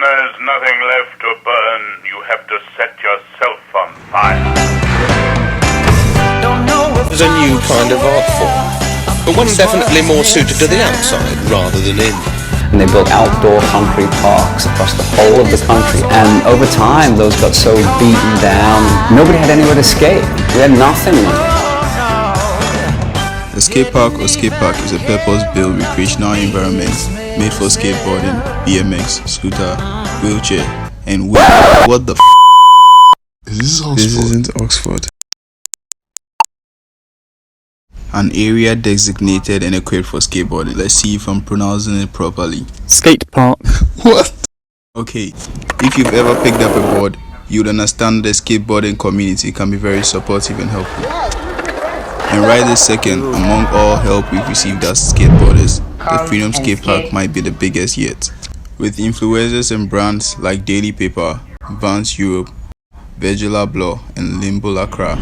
there's nothing left to burn, you have to set yourself on fire. There's a new kind of art form, but one definitely more suited to the outside rather than in. And they built outdoor concrete parks across the whole of the country. And over time, those got so beaten down, nobody had anywhere to skate. We had nothing. The skate park or skate park is a purpose-built recreational environment made for skateboarding, BMX, scooter, wheelchair, and what the f***? This isn't Oxford. An area designated and equipped for skateboarding. Let's see if I'm pronouncing it properly. Skate park. What? Okay, if you've ever picked up a board, you'd understand the skateboarding community can be very supportive and helpful. And right this second, among all help we've received as skateboarders, the Freedom Skatepark might be the biggest yet. With influencers and brands like Daily Paper, Vans Europe, Virgila Blanc, and Limbo Lacra,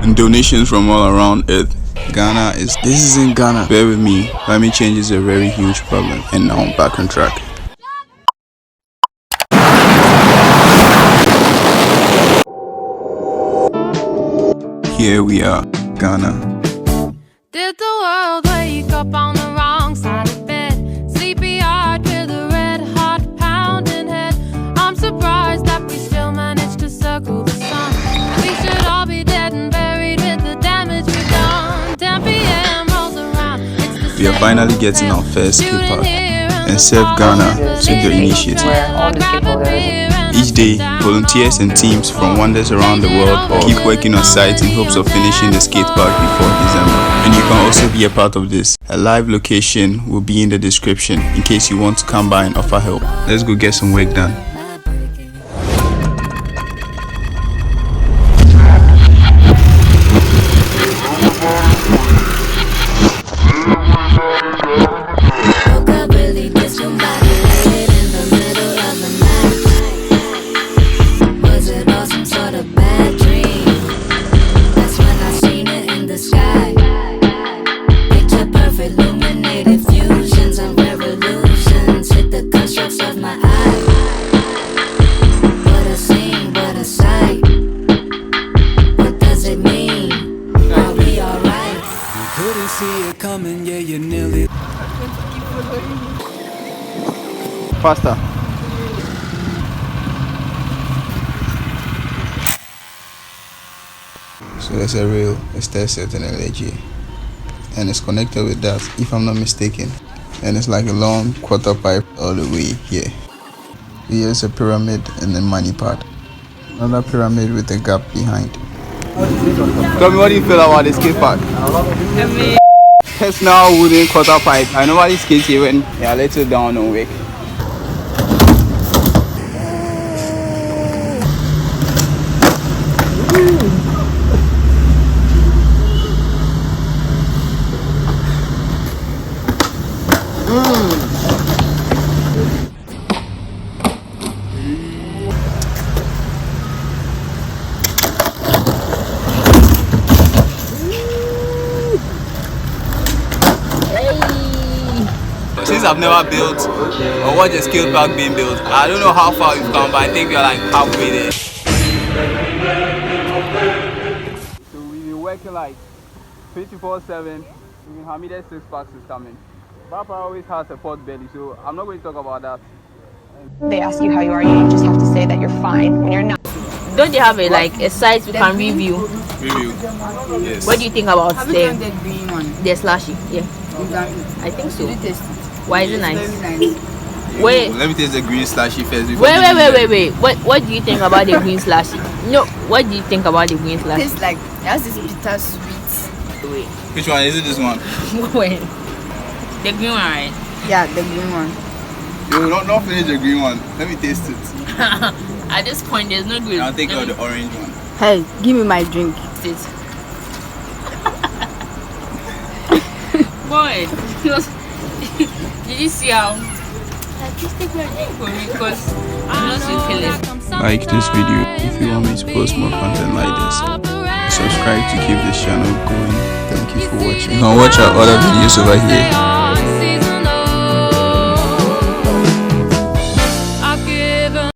and donations from all around Earth, this isn't Ghana. Bear with me, climate change is a very huge problem, and now I'm back on track. Here we are, Ghana. Did the world wake up on the wrong side of bed? CPR to the red hot pounding head. I'm surprised that we still managed to circle the sun. We should all be dead and buried with the damage we've done. 10 p.m. rolls around. We are finally getting our first skate park, and Serve Ghana took the initiative. Each day, volunteers and teams from wonders around the world keep working on sites in hopes of finishing the skate park before December. And you can also be a part of this. A live location will be in the description in case you want to come by and offer help. Let's go get some work done. Faster. So there's a rail, a stair set, and a ledge here, and it's connected with that, if I'm not mistaken, and it's like a long quarter pipe all the way here. Here's a pyramid and a money pad, another pyramid with a gap behind. Tell me, what do you feel about the skate park? It's now wooden quarter pipe. I nobody skates here when they are little down on work. Since I've never built or watched a skate park being built, I don't know how far we've come, but I think we're like halfway there. So we've been working like 24/7. Hamide's 6 packs is coming. Papa always has a pot belly, so I'm not going to talk about that. They ask you how you are, you just have to say that you're fine when you're not. Don't they have a site we can review? Yes. What do you think about have you done the green one? The slashy? Yeah. Exactly. I think so. Did you taste it? Why is it nice? Very nice. Wait. Let me taste the green slashy first. Wait. What do you think about the green slashy? No. What do you think about the green It slashy? tastes like, it has this bitter sweet. Wait. Which one? Is it this one? Wait. The green one, right? Yeah, the green one. Yo, don't finish the green one. Let me taste it. At this point, there's no green. I'll take out the orange one. Hey, give me my drink. Taste. Boy, did you see how? Just take my drink for me because I'm not so feeling. Like this video if you want me to post more content like this. Subscribe to keep this channel going. Thank you for watching. You can watch our other videos over here.